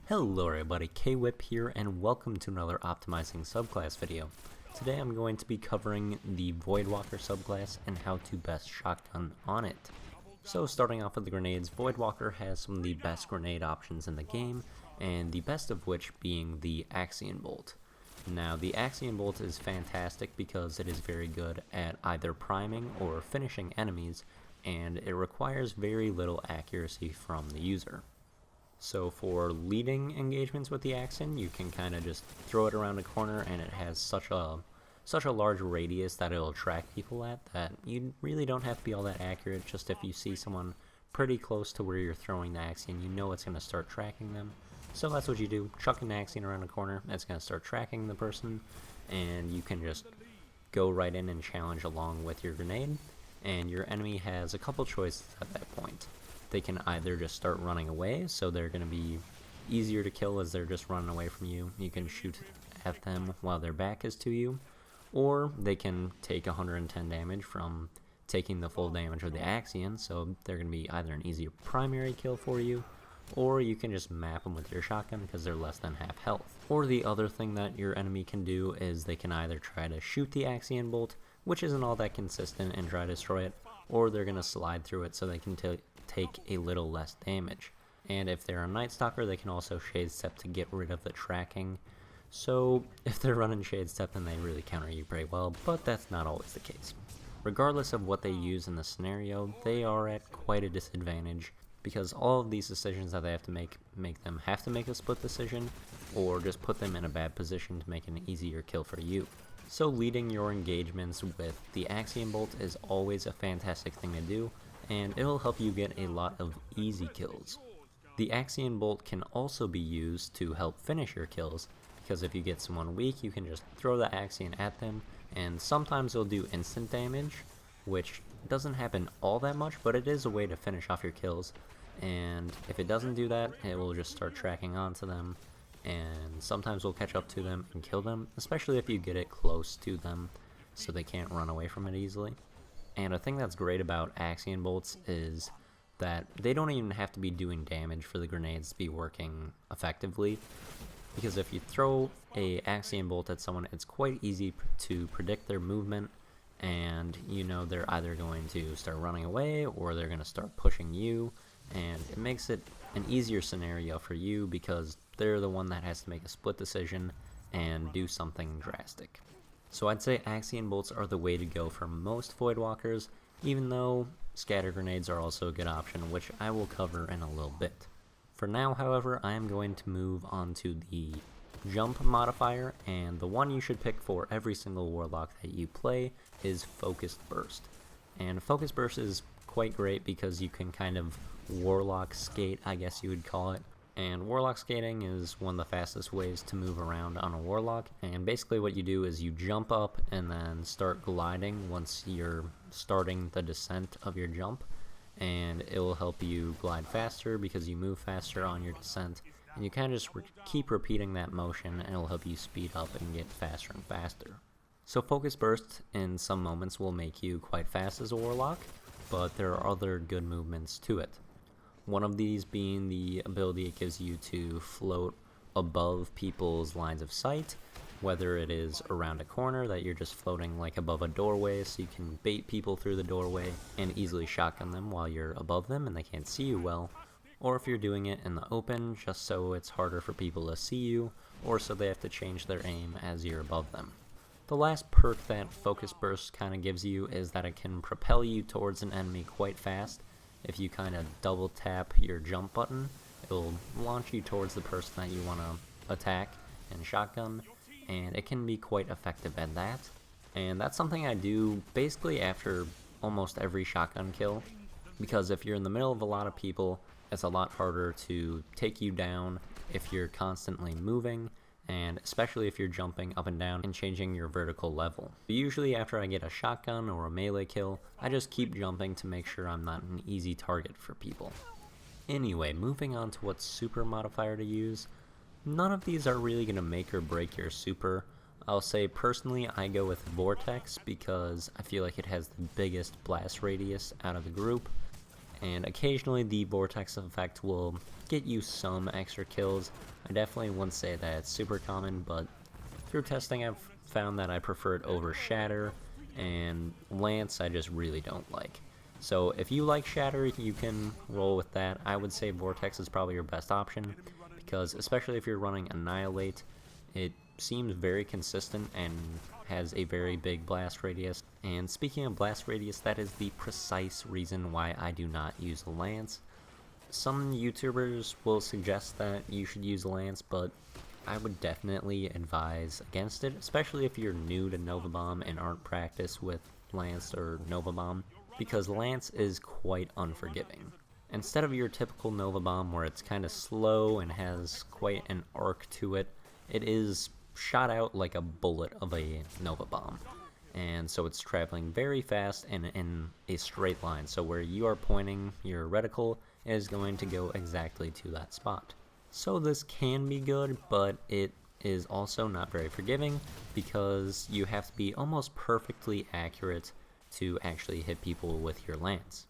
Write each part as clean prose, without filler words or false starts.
Hello everybody, K-Whip here, and welcome to another Optimizing Subclass video. Today I'm going to be covering the Voidwalker subclass and how to best shotgun on it. So starting off with the grenades, Voidwalker has some of the best grenade options in the game, and the best of which being the Axion Bolt. Now the Axion Bolt is fantastic because it is very good at either priming or finishing enemies, and it requires very little accuracy from the user. So for leading engagements with the Axion, you can kind of just throw it around a corner, and it has such a large radius that it'll track people at that you really don't have to be all that accurate. Just if you see someone pretty close to where you're throwing the Axion, you know it's going to start tracking them. So that's what you do, chuck an Axion around a corner, it's going to start tracking the person, and you can just go right in and challenge along with your grenade, and your enemy has a couple choices at that point. They can either just start running away, so they're going to be easier to kill as they're just running away from you. You can shoot at them while their back is to you, or they can take 110 damage from taking the full damage of the Axion, so they're going to be either an easier primary kill for you, or you can just map them with your shotgun because they're less than half health. Or the other thing that your enemy can do is they can either try to shoot the Axion Bolt, which isn't all that consistent, and try to destroy it, or they're going to slide through it so they can take a little less damage. And if they're a Night Stalker, they can also Shade Step to get rid of the tracking. So if they're running Shade Step, then they really counter you pretty well, but that's not always the case. Regardless of what they use in the scenario, they are at quite a disadvantage, because all of these decisions that they have to make them have to make a split decision, or just put them in a bad position to make an easier kill for you. So leading your engagements with the Axion Bolt is always a fantastic thing to do, and it'll help you get a lot of easy kills. The Axion Bolt can also be used to help finish your kills, because if you get someone weak, you can just throw the Axion at them, and sometimes it'll do instant damage, which doesn't happen all that much, but it is a way to finish off your kills. And if it doesn't do that, it will just start tracking onto them, and sometimes we'll catch up to them and kill them, especially if you get it close to them so they can't run away from it easily. And a thing that's great about Axion Bolts is that they don't even have to be doing damage for the grenades to be working effectively, because if you throw a Axion Bolt at someone, it's quite easy to predict their movement, and you know they're either going to start running away or they're going to start pushing you, and it makes it an easier scenario for you because they're the one that has to make a split decision and do something drastic. So I'd say Axion Bolts are the way to go for most Voidwalkers, even though scatter grenades are also a good option, which I will cover in a little bit. For now, however, I am going to move on to the jump modifier, and the one you should pick for every single Warlock that you play is Focused Burst. And Focused Burst is quite great because you can kind of Warlock skate, I guess you would call it. And Warlock skating is one of the fastest ways to move around on a Warlock, and basically what you do is you jump up and then start gliding once you're starting the descent of your jump, and it will help you glide faster because you move faster on your descent, and you kind of just keep repeating that motion, and it'll help you speed up and get faster and faster. So Focus Burst in some moments will make you quite fast as a Warlock, but there are other good movements to it. One of these being the ability it gives you to float above people's lines of sight, whether it is around a corner that you're just floating like above a doorway so you can bait people through the doorway and easily shotgun them while you're above them and they can't see you well, or if you're doing it in the open just so it's harder for people to see you, or so they have to change their aim as you're above them. The last perk that Focus Burst kind of gives you is that it can propel you towards an enemy quite fast. If you kind of double tap your jump button, it will launch you towards the person that you want to attack and shotgun, and it can be quite effective at that. And that's something I do basically after almost every shotgun kill, because if you're in the middle of a lot of people, it's a lot harder to take you down if you're constantly moving, and especially if you're jumping up and down and changing your vertical level. Usually after I get a shotgun or a melee kill, I just keep jumping to make sure I'm not an easy target for people. Anyway, moving on to what super modifier to use. None of these are really going to make or break your super. I'll say personally I go with Vortex because I feel like it has the biggest blast radius out of the group, and occasionally the Vortex effect will get you some extra kills, I definitely wouldn't say that it's super common, but through testing I've found that I prefer it over Shatter, and Lance I just really don't like. So if you like Shatter, you can roll with that. I would say Vortex is probably your best option, because especially if you're running Annihilate, it seems very consistent and has a very big blast radius. And speaking of blast radius, that is the precise reason why I do not use a Lance. Some YouTubers will suggest that you should use a Lance, but I would definitely advise against it, especially if you're new to Nova Bomb and aren't practiced with Lance or Nova Bomb, because Lance is quite unforgiving. Instead of your typical Nova Bomb where it's kind of slow and has quite an arc to it, it is shot out like a bullet of a Nova Bomb. And so it's traveling very fast and in a straight line, so where you are pointing your reticle is going to go exactly to that spot. So this can be good, but it is also not very forgiving, because you have to be almost perfectly accurate to actually hit people with your Lance.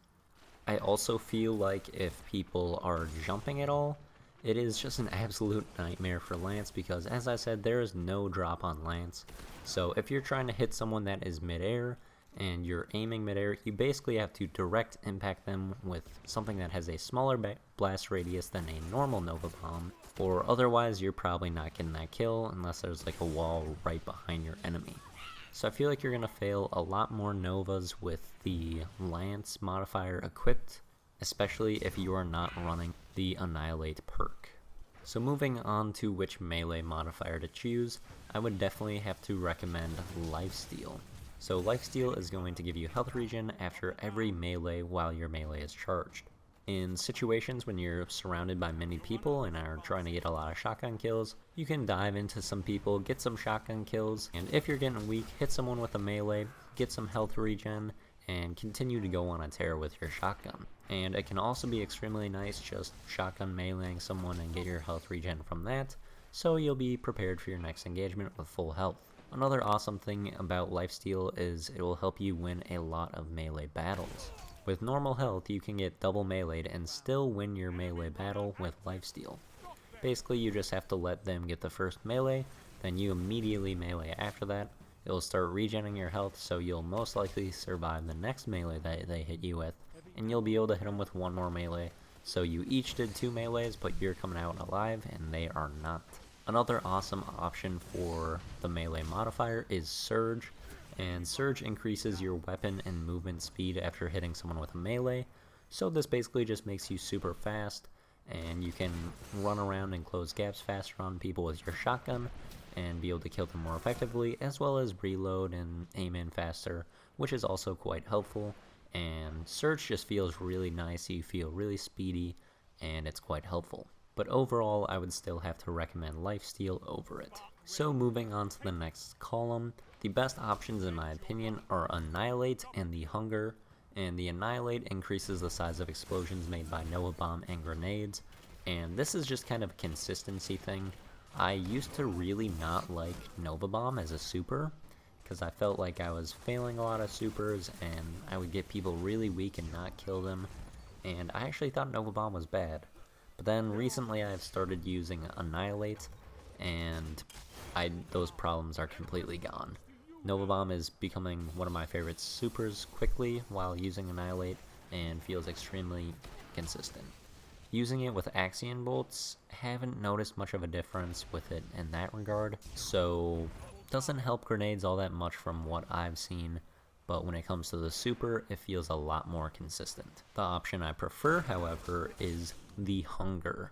I also feel like if people are jumping at all, it is just an absolute nightmare for Lance, because as I said, there is no drop on Lance. So if you're trying to hit someone that is midair and you're aiming midair, you basically have to direct impact them with something that has a smaller blast radius than a normal Nova Bomb, or otherwise you're probably not getting that kill unless there's like a wall right behind your enemy. So I feel like you're going to fail a lot more Novas with the Lance modifier equipped, especially if you are not running the Annihilate perk. So moving on to which melee modifier to choose, I would definitely have to recommend Lifesteal. So Lifesteal is going to give you health regen after every melee while your melee is charged. In situations when you're surrounded by many people and are trying to get a lot of shotgun kills, you can dive into some people, get some shotgun kills, and if you're getting weak, hit someone with a melee, get some health regen, and continue to go on a tear with your shotgun. And it can also be extremely nice just shotgun meleeing someone and get your health regen from that, so you'll be prepared for your next engagement with full health. Another awesome thing about Lifesteal is it will help you win a lot of melee battles. With normal health, you can get double meleeed and still win your melee battle with Lifesteal. Basically, you just have to let them get the first melee, then you immediately melee after that. It'll start regenerating your health, so you'll most likely survive the next melee that they hit you with, and you'll be able to hit them with one more melee. So you each did 2 melees, but you're coming out alive, and they are not. Another awesome option for the melee modifier is Surge, and Surge increases your weapon and movement speed after hitting someone with a melee. So this basically just makes you super fast, and you can run around and close gaps faster on people with your shotgun, and be able to kill them more effectively, as well as reload and aim in faster, which is also quite helpful. And Surge just feels really nice, you feel really speedy, and it's quite helpful. But overall, I would still have to recommend Lifesteal over it. So moving on to the next column, the best options in my opinion are Annihilate and the Hunger, and the Annihilate increases the size of explosions made by Nova Bomb and grenades, and this is just kind of a consistency thing. I used to really not like Nova Bomb as a super, because I felt like I was failing a lot of supers and I would get people really weak and not kill them, and I actually thought Nova Bomb was bad. But then recently I've started using Annihilate, and those problems are completely gone. Nova Bomb is becoming one of my favorite supers quickly while using Annihilate, and feels extremely consistent. Using it with Axion bolts, haven't noticed much of a difference with it in that regard, so doesn't help grenades all that much from what I've seen, but when it comes to the super, it feels a lot more consistent. The option I prefer, however, is the Hunger,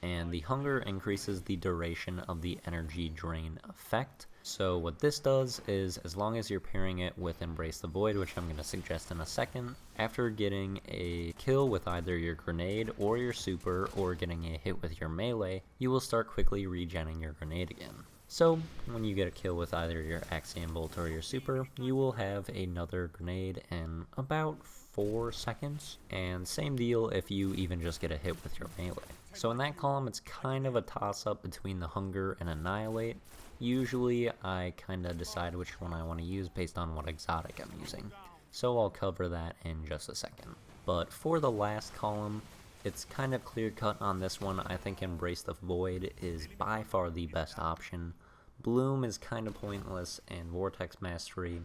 and the Hunger increases the duration of the energy drain effect. So what this does is, as long as you're pairing it with Embrace the Void, which I'm going to suggest in a second, after getting a kill with either your grenade or your super, or getting a hit with your melee, you will start quickly regenerating your grenade again. So when you get a kill with either your Axiom Bolt or your super, you will have another grenade in about 4 seconds, and same deal if you even just get a hit with your melee. So in that column, it's kind of a toss-up between the Hunger and Annihilate. Usually I kind of decide which one I want to use based on what exotic I'm using, so I'll cover that in just a second. But for the last column, It's kind of clear cut on this one. I think Embrace the Void is by far the best option. Bloom is kind of pointless, and Vortex Mastery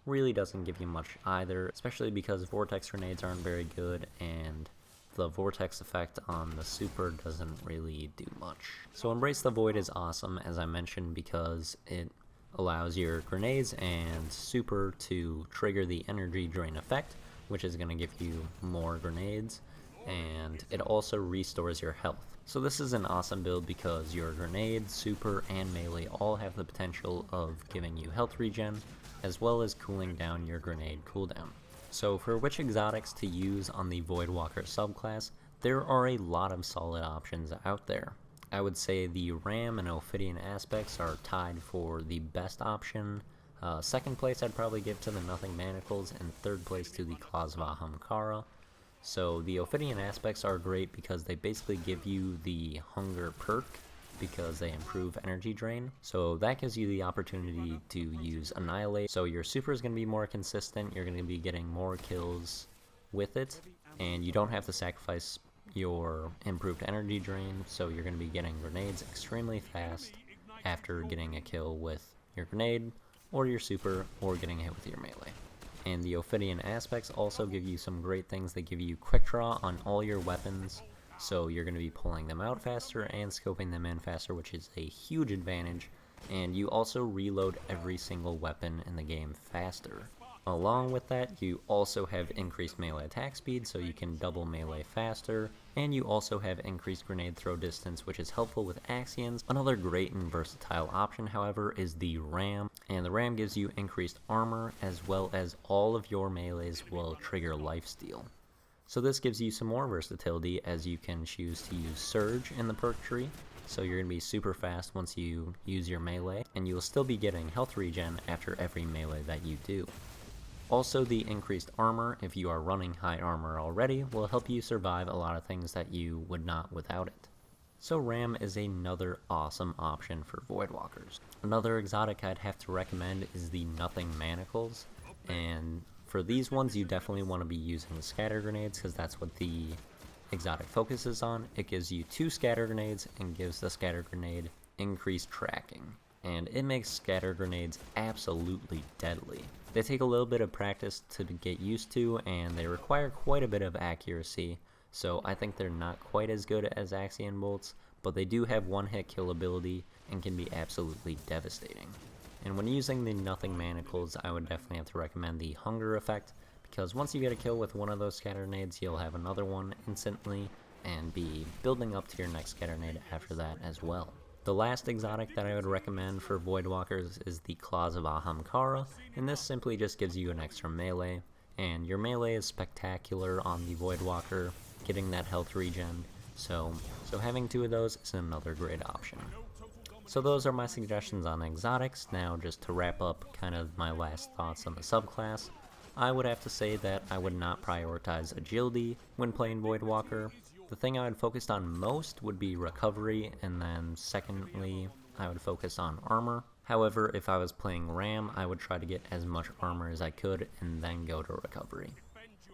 really doesn't give you much either, especially because Vortex grenades aren't very good, and the Vortex effect on the super doesn't really do much. So Embrace the Void is awesome, as I mentioned, because it allows your grenades and super to trigger the energy drain effect, which is going to give you more grenades, and it also restores your health. So this is an awesome build because your grenade, super, and melee all have the potential of giving you health regen, as well as cooling down your grenade cooldown. So for which exotics to use on the Voidwalker subclass, there are a lot of solid options out there. I would say the Ram and Ophidian aspects are tied for the best option. Second place I'd probably give to the Nothing Manacles, and third place to the Claws of Ahamkara. So the Ophidian aspects are great because they basically give you the hunger perk because they improve energy drain. So that gives you the opportunity to use Annihilate. So your super is going to be more consistent, you're going to be getting more kills with it, and you don't have to sacrifice your improved energy drain, so you're going to be getting grenades extremely fast after getting a kill with your grenade, or your super, or getting hit with your melee. And the Ophidian aspects also give you some great things. They give you quick draw on all your weapons, so you're going to be pulling them out faster and scoping them in faster, which is a huge advantage. And you also reload every single weapon in the game faster. Along with that, you also have increased melee attack speed, so you can double melee faster, and you also have increased grenade throw distance, which is helpful with Axions. Another great and versatile option, however, is the Ram, and the Ram gives you increased armor, as well as all of your melees will trigger lifesteal. So this gives you some more versatility, as you can choose to use Surge in the perk tree, so you're going to be super fast once you use your melee, and you will still be getting health regen after every melee that you do. Also, the increased armor, if you are running high armor already, will help you survive a lot of things that you would not without it. So Ram is another awesome option for Voidwalkers. Another exotic I'd have to recommend is the Nothing Manacles, and for these ones you definitely want to be using the scatter grenades because that's what the exotic focuses on. It gives you 2 scatter grenades and gives the scatter grenade increased tracking, and it makes scatter grenades absolutely deadly. They take a little bit of practice to get used to, and they require quite a bit of accuracy, so I think they're not quite as good as Axion bolts, but they do have one-hit kill ability and can be absolutely devastating. And when using the Nothing Manacles, I would definitely have to recommend the Hunger effect, because once you get a kill with one of those scatter grenades, you'll have another one instantly, and be building up to your next scatter grenade after that as well. The last exotic that I would recommend for Voidwalkers is the Claws of Ahamkara, and this simply just gives you an extra melee, and your melee is spectacular on the Voidwalker, getting that health regen, so having 2 of those is another great option. So those are my suggestions on exotics. Now just to wrap up kind of my last thoughts on the subclass, I would have to say that I would not prioritize agility when playing Voidwalker. The thing I would focus on most would be recovery, and then secondly, I would focus on armor. However, if I was playing Ram, I would try to get as much armor as I could and then go to recovery,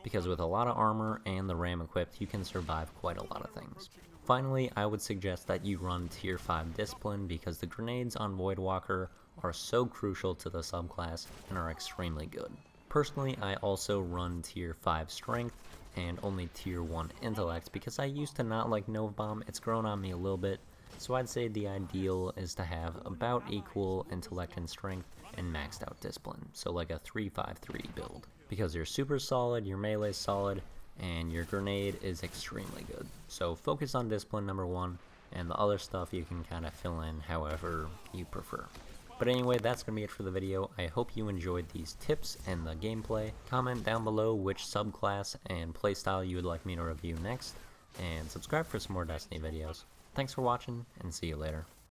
because with a lot of armor and the Ram equipped, you can survive quite a lot of things. Finally, I would suggest that you run tier 5 discipline, because the grenades on Voidwalker are so crucial to the subclass and are extremely good. Personally, I also run tier 5 strength and only tier 1 intellect, because I used to not like Nova Bomb. It's grown on me a little bit, so I'd say the ideal is to have about equal intellect and strength and maxed out discipline, so like a 3-5-3 build, because you're super solid, your melee is solid, and your grenade is extremely good. So focus on discipline number 1, and the other stuff you can kind of fill in however you prefer. But anyway, that's going to be it for the video. I hope you enjoyed these tips and the gameplay. Comment down below which subclass and playstyle you would like me to review next, and subscribe for some more Destiny videos. Thanks for watching, and see you later.